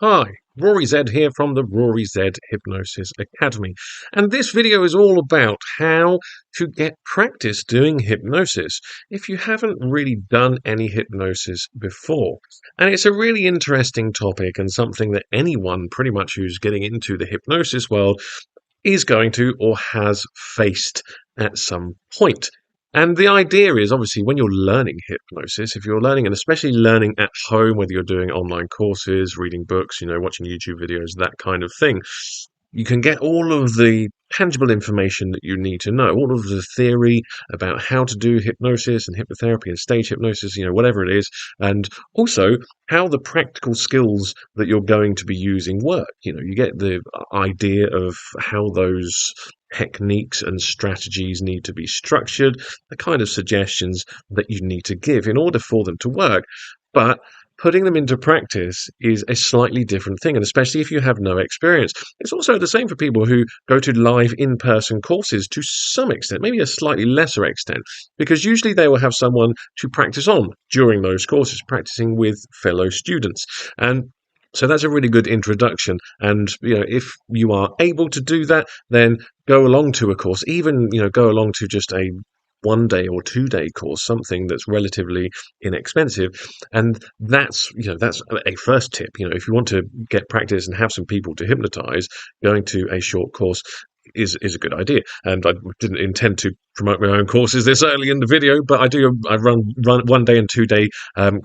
Hi, Rory Z here from the Rory Z Hypnosis Academy. And this video is all about how to get practice doing hypnosis if you haven't really done any hypnosis before. And it's a really interesting topic and something that anyone pretty much who's getting into the hypnosis world is going to or has faced at some point. And the idea is obviously when you're learning hypnosis, if you're learning and especially learning at home, whether you're doing online courses, reading books, watching YouTube videos, that kind of thing, you can get all of the tangible information that you need to know, all of the theory about how to do hypnosis and hypnotherapy and stage hypnosis, whatever it is, and also how the practical skills that you're going to be using work. You get the idea of how those techniques and strategies need to be structured, the kind of suggestions that you need to give in order for them to work. But putting them into practice is a slightly different thing, and especially if you have no experience. It's also the same for people who go to live in-person courses to some extent, maybe a slightly lesser extent, because usually they will have someone to practice on during those courses, practicing with fellow students. And so that's a really good introduction. And, if you are able to do that, then go along to a course, even, go along to just a 1 day or 2 day course, something that's relatively inexpensive. And that's a first tip. If you want to get practice and have some people to hypnotize, going to a short course is a good idea. And I didn't intend to promote my own courses this early in the video, but I run 1 day and 2 day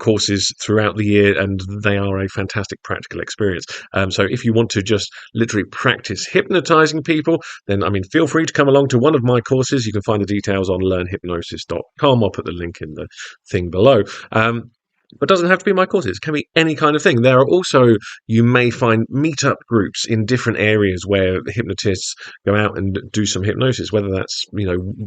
courses throughout the year, and they are a fantastic practical experience. So if you want to just literally practice hypnotizing people, then feel free to come along to one of my courses. You can find the details on learnhypnosis.com. I'll put the link in the thing below. But it doesn't have to be my courses. It can be any kind of thing. There are also, you may find meetup groups in different areas where hypnotists go out and do some hypnosis, whether that's,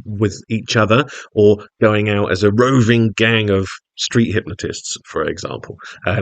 with each other or going out as a roving gang of street hypnotists, for example.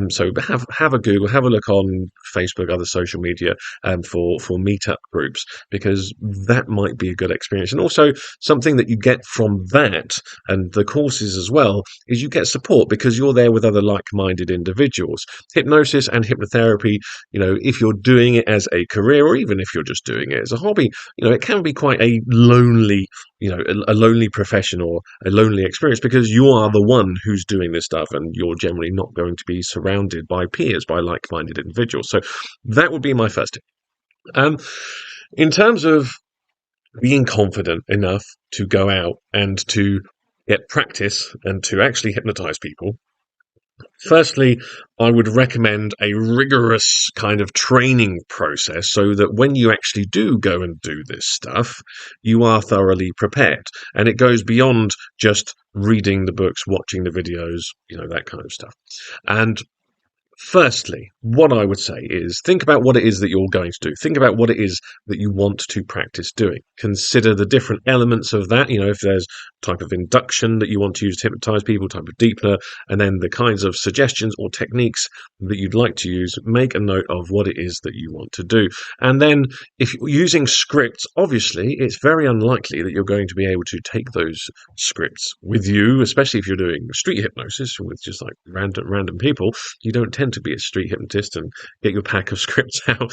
So have a Google, have a look on Facebook, other social media, for meetup groups, because that might be a good experience. And also something that you get from that and the courses as well is you get support because you're there with other like-minded individuals. Hypnosis and hypnotherapy, if you're doing it as a career or even if you're just doing it as a hobby, it can be quite a lonely a lonely profession or a lonely experience, because you are the one who's doing this stuff and you're generally not going to be surrounded by peers, by like-minded individuals. So that would be my first tip. In terms of being confident enough to go out and to get practice and to actually hypnotize people, firstly, I would recommend a rigorous kind of training process so that when you actually do go and do this stuff, you are thoroughly prepared. And it goes beyond just reading the books, watching the videos, that kind of stuff. And firstly, what I would say is think about what it is that you're going to do. Think about what it is that you want to practice doing. Consider the different elements of that. If there's type of induction that you want to use to hypnotize people, type of deepener, and then the kinds of suggestions or techniques that you'd like to use, make a note of what it is that you want to do. And then if you're using scripts, obviously it's very unlikely that you're going to be able to take those scripts with you, especially if you're doing street hypnosis with just like random people. You don't tend to be a street hypnotist and get your pack of scripts out.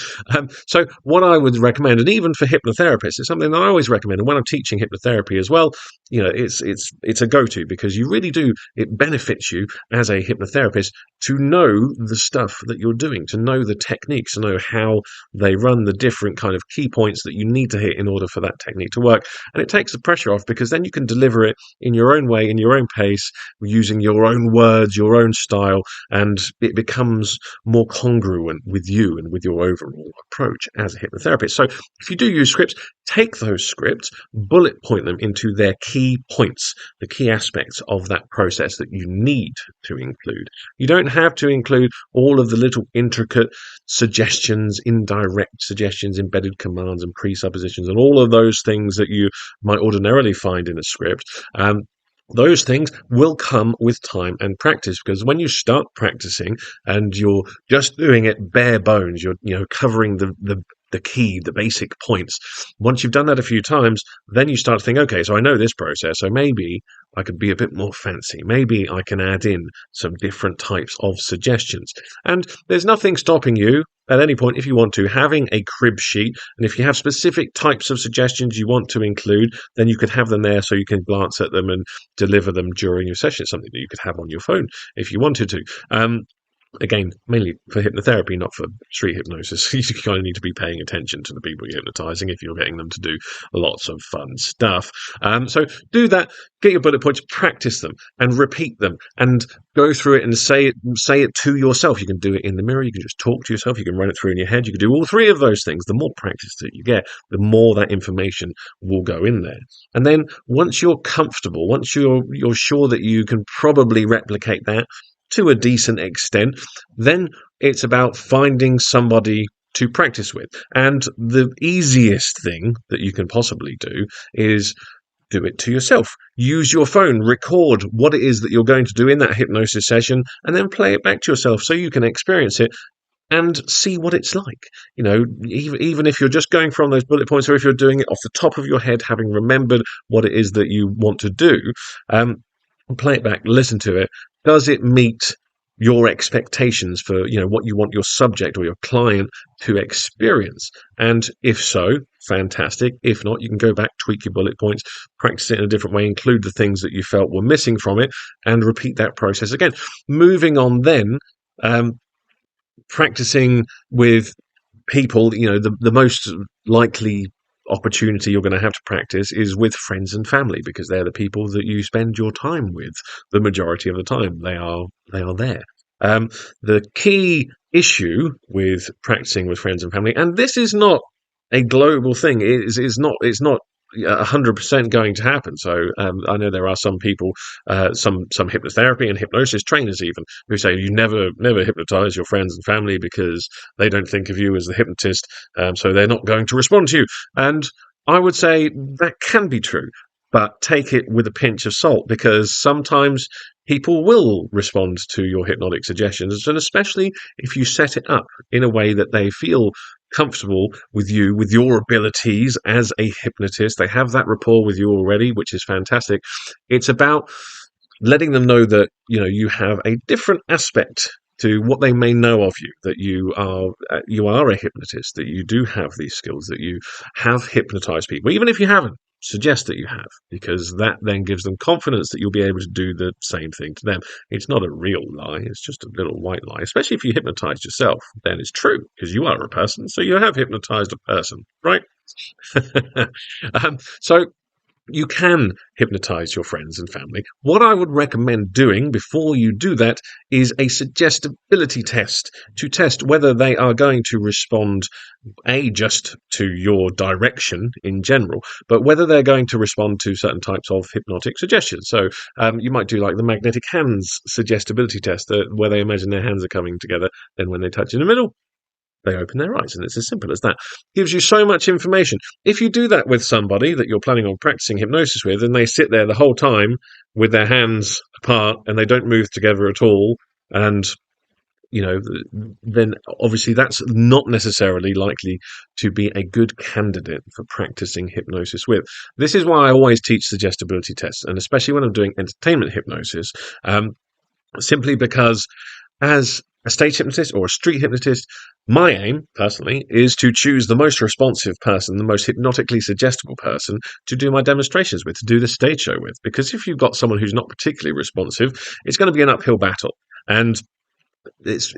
So what I would recommend, and even for hypnotherapists, it's something that I always recommend, and when I'm teaching hypnotherapy as well, it's a go-to, because you really do, it benefits you as a hypnotherapist to know the stuff that you're doing, to know the techniques, to know how they run, the different kind of key points that you need to hit in order for that technique to work. And it takes the pressure off, because then you can deliver it in your own way, in your own pace, using your own words, your own style, and it becomes more congruent with you and with your overall approach as a hypnotherapist. So if you do use scripts, take those scripts, bullet point them into their key points, the key aspects of that process that you need to include. You don't have to include all of the little intricate suggestions, indirect suggestions, embedded commands and presuppositions, and all of those things that you might ordinarily find in a script. Those things will come with time and practice, because when you start practicing and you're just doing it bare bones, you're covering the the key, the basic points. Once you've done that a few times, then you start to think, okay, so I know this process, so maybe I could be a bit more fancy. Maybe I can add in some different types of suggestions. And there's nothing stopping you at any point, if you want to, having a crib sheet. And if you have specific types of suggestions you want to include, then you could have them there so you can glance at them and deliver them during your session. It's something that you could have on your phone if you wanted to. Again, mainly for hypnotherapy, not for street hypnosis. You kind of need to be paying attention to the people you're hypnotizing if you're getting them to do lots of fun stuff. So do that, get your bullet points, practice them, and repeat them, and go through it and say it to yourself. You can do it in the mirror, you can just talk to yourself, you can run it through in your head, you can do all three of those things. The more practice that you get, the more that information will go in there. And then once you're comfortable, once you're sure that you can probably replicate that to a decent extent, then it's about finding somebody to practice with. And the easiest thing that you can possibly do is do it to yourself. Use your phone, record what it is that you're going to do in that hypnosis session, and then play it back to yourself so you can experience it and see what it's like. You know, even if you're just going from those bullet points, or if you're doing it off the top of your head, having remembered what it is that you want to do, play it back, listen to it. Does it meet your expectations for, you know, what you want your subject or your client to experience? And if so, fantastic. If not, you can go back, tweak your bullet points, practice it in a different way, include the things that you felt were missing from it, and repeat that process again. Moving on then, practicing with people, you know, the most likely opportunity you're going to have to practice is with friends and family, because they're the people that you spend your time with the majority of the time. They are there. The key issue with practicing with friends and family, and this is not a global thing, it's not 100% going to happen. So I know there are some people, some hypnotherapy and hypnosis trainers even, who say you never hypnotize your friends and family because they don't think of you as the hypnotist, so they're not going to respond to you. And I would say that can be true, but take it with a pinch of salt, because sometimes people will respond to your hypnotic suggestions, and especially if you set it up in a way that they feel comfortable with you, with your abilities as a hypnotist. They have that rapport with you already, which is fantastic. It's about letting them know that, you know, you have a different aspect to what they may know of you, that you are a hypnotist, that you do have these skills, that you have hypnotized people, even if you haven't. Suggest that you have, because that then gives them confidence that you'll be able to do the same thing to them. It's not a real lie, it's just a little white lie. Especially if you hypnotize yourself, then it's true, because you are a person, so you have hypnotized a person, right? So you can hypnotize your friends and family. What I would recommend doing before you do that is a suggestibility test, to test whether they are going to respond, just to your direction in general, but whether they're going to respond to certain types of hypnotic suggestions. So you might do like the magnetic hands suggestibility test, where they imagine their hands are coming together, then when they touch in the middle, they open their eyes, and it's as simple as that. Gives you so much information. If you do that with somebody that you're planning on practicing hypnosis with, and they sit there the whole time with their hands apart and they don't move together at all, and you know, then obviously that's not necessarily likely to be a good candidate for practicing hypnosis with. This is why I always teach suggestibility tests, and especially when I'm doing entertainment hypnosis, simply because as a stage hypnotist or a street hypnotist, my aim, personally, is to choose the most responsive person, the most hypnotically suggestible person to do my demonstrations with, to do the stage show with. Because if you've got someone who's not particularly responsive, it's going to be an uphill battle. And it's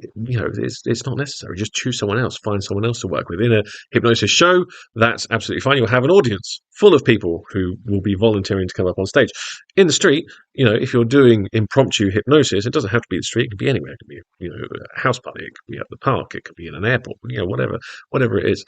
not necessary. Just choose someone else, find someone else to work with. In a hypnosis show, that's absolutely fine. You'll have an audience full of people who will be volunteering to come up on stage. In the street, you know, if you're doing impromptu hypnosis, it doesn't have to be the street. It could be anywhere. It could be, you know, a house party. It could be at the park. It could be in an airport. You know, whatever it is.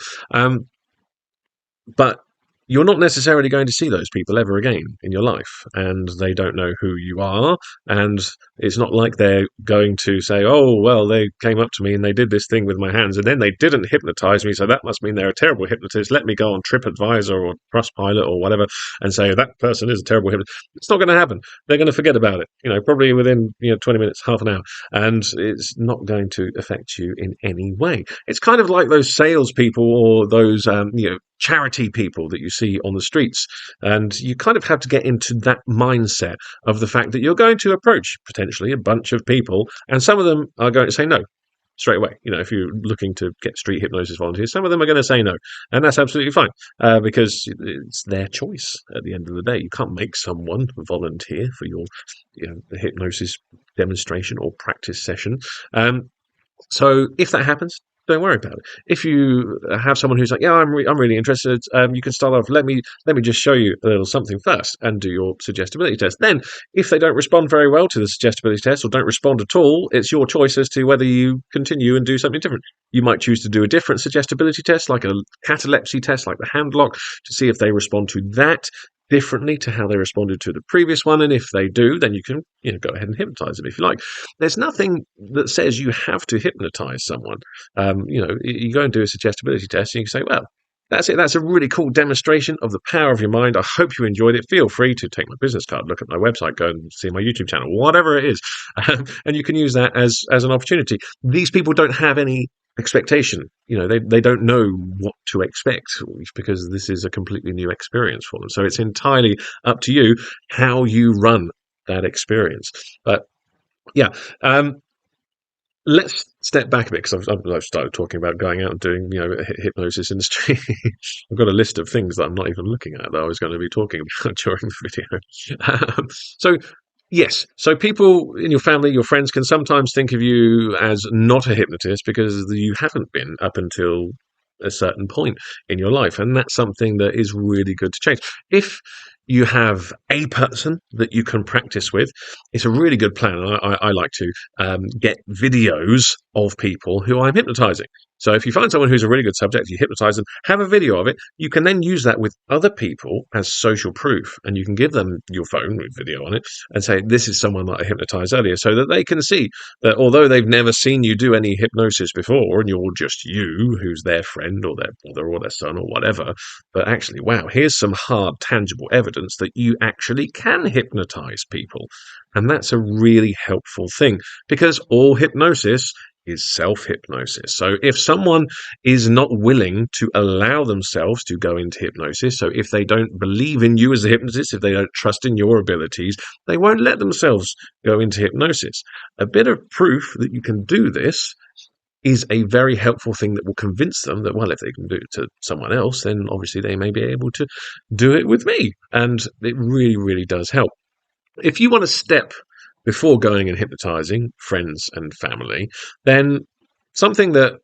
But you're not necessarily going to see those people ever again in your life, and they don't know who you are, and it's not like they're going to say, oh, well, they came up to me and they did this thing with my hands, and then they didn't hypnotize me, so that must mean they're a terrible hypnotist. Let me go on TripAdvisor or Trustpilot or whatever and say that person is a terrible hypnotist. It's not going to happen. They're going to forget about it, probably within 20 minutes, half an hour, and it's not going to affect you in any way. It's kind of like those salespeople or those charity people that you see on the streets, and you kind of have to get into that mindset of the fact that you're going to approach potentially a bunch of people, and some of them are going to say no straight away. If you're looking to get street hypnosis volunteers, some of them are going to say no, and that's absolutely fine, because it's their choice at the end of the day. You can't make someone volunteer for your hypnosis demonstration or practice session. So if that happens, don't worry about it. If you have someone who's like, yeah, I'm really interested, you can start off, let me just show you a little something first and do your suggestibility test. Then, if they don't respond very well to the suggestibility test or don't respond at all, it's your choice as to whether you continue and do something different. You might choose to do a different suggestibility test, like a catalepsy test, like the hand lock, to see if they respond to that differently to how they responded to the previous one, and if they do, then you can go ahead and hypnotize them if you like. There's nothing that says you have to hypnotize someone. You go and do a suggestibility test and you can say, well, that's it. That's a really cool demonstration of the power of your mind. I hope you enjoyed it. Feel free to take my business card, look at my website, go and see my YouTube channel, whatever it is. And you can use that as an opportunity. These people don't have any expectation. They don't know what to expect because this is a completely new experience for them. So it's entirely up to you how you run that experience. But yeah, let's step back a bit, because I've started talking about going out and doing hypnosis in the street. I've got a list of things that I'm not even looking at that I was going to be talking about during the video. So yes, so people in your family, your friends, can sometimes think of you as not a hypnotist because you haven't been up until a certain point in your life, and that's something that is really good to change. If you have a person that you can practice with, it's a really good plan. I like to get videos of people who I'm hypnotizing. So if you find someone who's a really good subject, you hypnotize them, have a video of it, you can then use that with other people as social proof, and you can give them your phone with video on it and say, this is someone that I hypnotized earlier, so that they can see that although they've never seen you do any hypnosis before, and you're just you, who's their friend or their brother or their son or whatever, but actually, wow, here's some hard, tangible evidence that you actually can hypnotize people. And that's a really helpful thing, because all hypnosis is self-hypnosis. So if someone is not willing to allow themselves to go into hypnosis, so if they don't believe in you as a hypnotist, if they don't trust in your abilities, they won't let themselves go into hypnosis. A bit of proof that you can do this is a very helpful thing that will convince them that, well, if they can do it to someone else, then obviously they may be able to do it with me. And it really, really does help. If you want to step before going and hypnotizing friends and family, then something that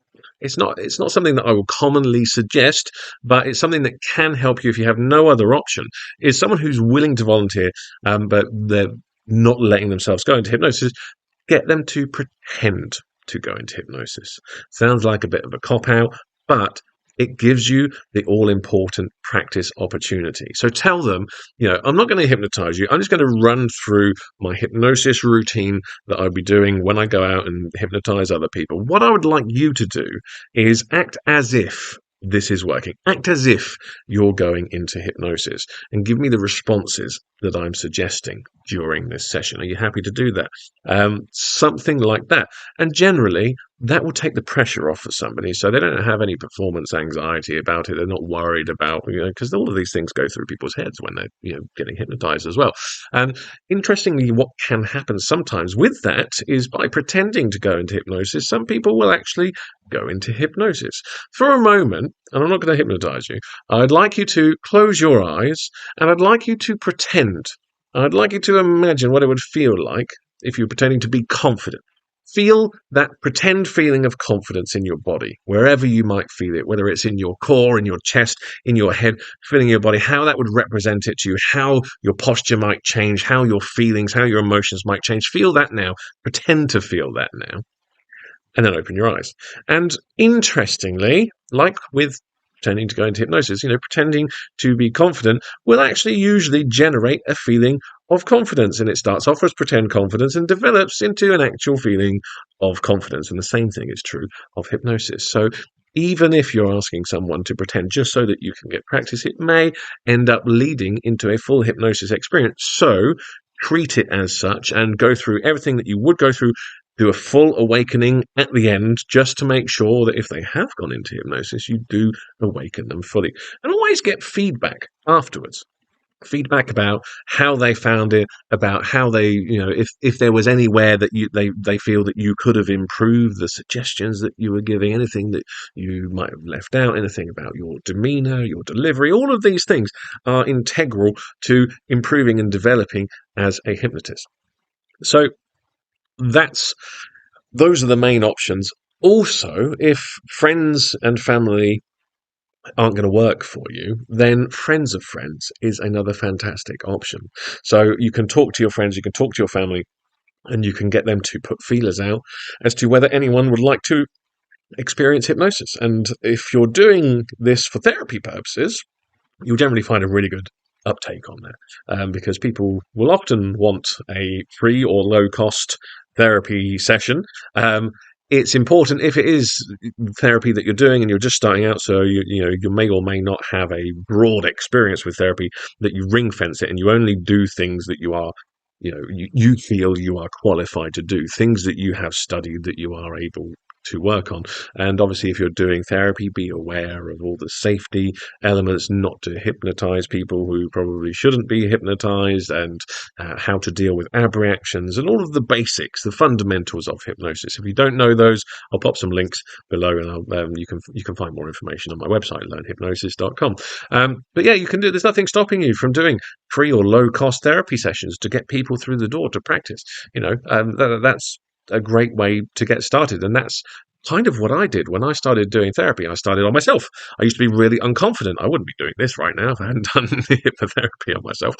it's not something that I will commonly suggest, but it's something that can help you if you have no other option, is someone who's willing to volunteer, but they're not letting themselves go into hypnosis. Get them to pretend to go into hypnosis. Sounds like a bit of a cop-out, but it gives you the all-important practice opportunity. So tell them, I'm not going to hypnotize you. I'm just going to run through my hypnosis routine that I'll be doing when I go out and hypnotize other people. What I would like you to do is act as if this is working. Act as if you're going into hypnosis and give me the responses that I'm suggesting during this session. Are you happy to do that? Something like that. And generally, that will take the pressure off of somebody, so they don't have any performance anxiety about it. They're not worried about, because all of these things go through people's heads when they're, getting hypnotized as well. And interestingly, what can happen sometimes with that is by pretending to go into hypnosis, some people will actually go into hypnosis. For a moment, and I'm not going to hypnotize you, I'd like you to close your eyes, and I'd like you to pretend. I'd like you to imagine what it would feel like if you're pretending to be confident. Feel that pretend feeling of confidence in your body, wherever you might feel it, whether it's in your core, in your chest, in your head, feeling your body, how that would represent it to you, how your posture might change, how your feelings, how your emotions might change. Feel that now. Pretend to feel that now. And then open your eyes. And interestingly, like with pretending to go into hypnosis, pretending to be confident will actually usually generate a feeling of confidence. And it starts off as pretend confidence and develops into an actual feeling of confidence. And the same thing is true of hypnosis. So even if you're asking someone to pretend just so that you can get practice, it may end up leading into a full hypnosis experience. So treat it as such and go through everything that you would go through, do a full awakening at the end, just to make sure that if they have gone into hypnosis, you do awaken them fully. And always get feedback afterwards. Feedback about how they found it, about how they, if there was anywhere that they feel that you could have improved the suggestions that you were giving, anything that you might have left out, anything about your demeanor, your delivery. All of these things are integral to improving and developing as a hypnotist. So those are the main options. Also, if friends and family aren't going to work for you, then friends of friends is another fantastic option. So you can talk to your friends, you can talk to your family, and you can get them to put feelers out as to whether anyone would like to experience hypnosis. And if you're doing this for therapy purposes, you'll generally find a really good uptake on that, because people will often want a free or low cost therapy session. It's important if it is therapy that you're doing and you're just starting out, so you may or may not have a broad experience with therapy, that you ring fence it and you only do things that you are, you feel you are qualified to do, things that you have studied, that you are able to work on. And obviously, if you're doing therapy, be aware of all the safety elements, not to hypnotize people who probably shouldn't be hypnotized, and how to deal with abreactions and all of the basics, the fundamentals of hypnosis. If you don't know those, I'll pop some links below, and you can find more information on my website, learnhypnosis.com. But yeah, you can do. There's nothing stopping you from doing free or low cost therapy sessions to get people through the door to practice. That's a great way to get started. And that's kind of what I did when I started doing therapy. I started on myself. I used to be really unconfident. I wouldn't be doing this right now if I hadn't done hypnotherapy on myself.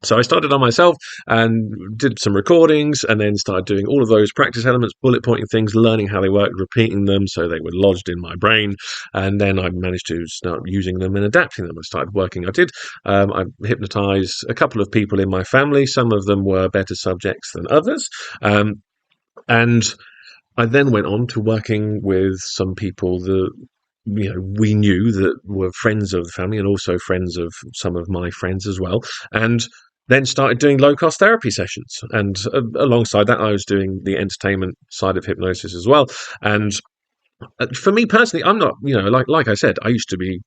So I started on myself and did some recordings, and then started doing all of those practice elements, bullet pointing things, learning how they worked, repeating them so they were lodged in my brain. And then I managed to start using them and adapting them. I started working. I hypnotized a couple of people in my family. Some of them were better subjects than others. And I then went on to working with some people that we knew that were friends of the family, and also friends of some of my friends as well. And then started doing low-cost therapy sessions. And alongside that, I was doing the entertainment side of hypnosis as well. And for me personally, I'm not, like I said, I used to be,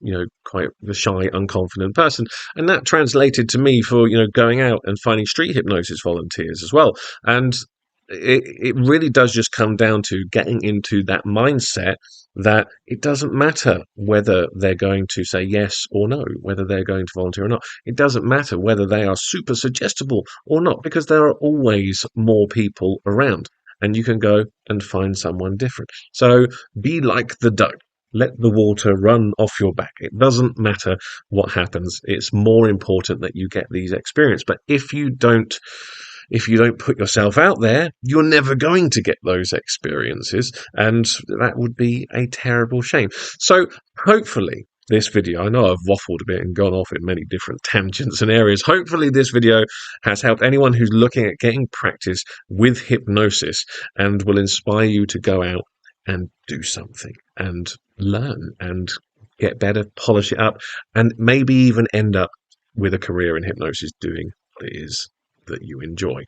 quite a shy, unconfident person. And that translated to me for, going out and finding street hypnosis volunteers as well. And it really does just come down to getting into that mindset that it doesn't matter whether they're going to say yes or no, whether they're going to volunteer or not. It doesn't matter whether they are super suggestible or not, because there are always more people around, and you can go and find someone different. So be like the duck. Let the water run off your back. It doesn't matter what happens. It's more important that you get these experiences. But if you don't put yourself out there, you're never going to get those experiences, and that would be a terrible shame. So hopefully this video, I know I've waffled a bit and gone off in many different tangents and areas. Hopefully this video has helped anyone who's looking at getting practice with hypnosis, and will inspire you to go out and do something and learn and get better, polish it up, and maybe even end up with a career in hypnosis doing what it is that you enjoy.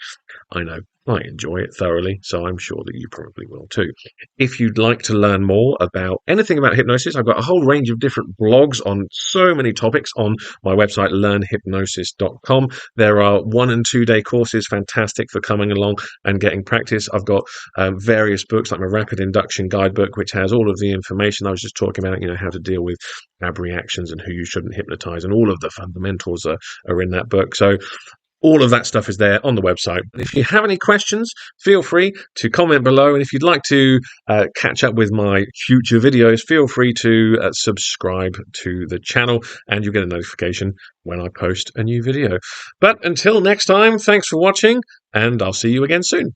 I know I enjoy it thoroughly, so I'm sure that you probably will too. If you'd like to learn more about anything about hypnosis, I've got a whole range of different blogs on so many topics on my website, learnhypnosis.com. There are 1 and 2 day courses, fantastic for coming along and getting practice. I've got various books, like my Rapid Induction Guidebook, which has all of the information I was just talking about, how to deal with abreactions and who you shouldn't hypnotize, and all of the fundamentals are in that book. So all of that stuff is there on the website. If you have any questions, feel free to comment below. And if you'd like to catch up with my future videos, feel free to subscribe to the channel, and you'll get a notification when I post a new video. But until next time, thanks for watching, and I'll see you again soon.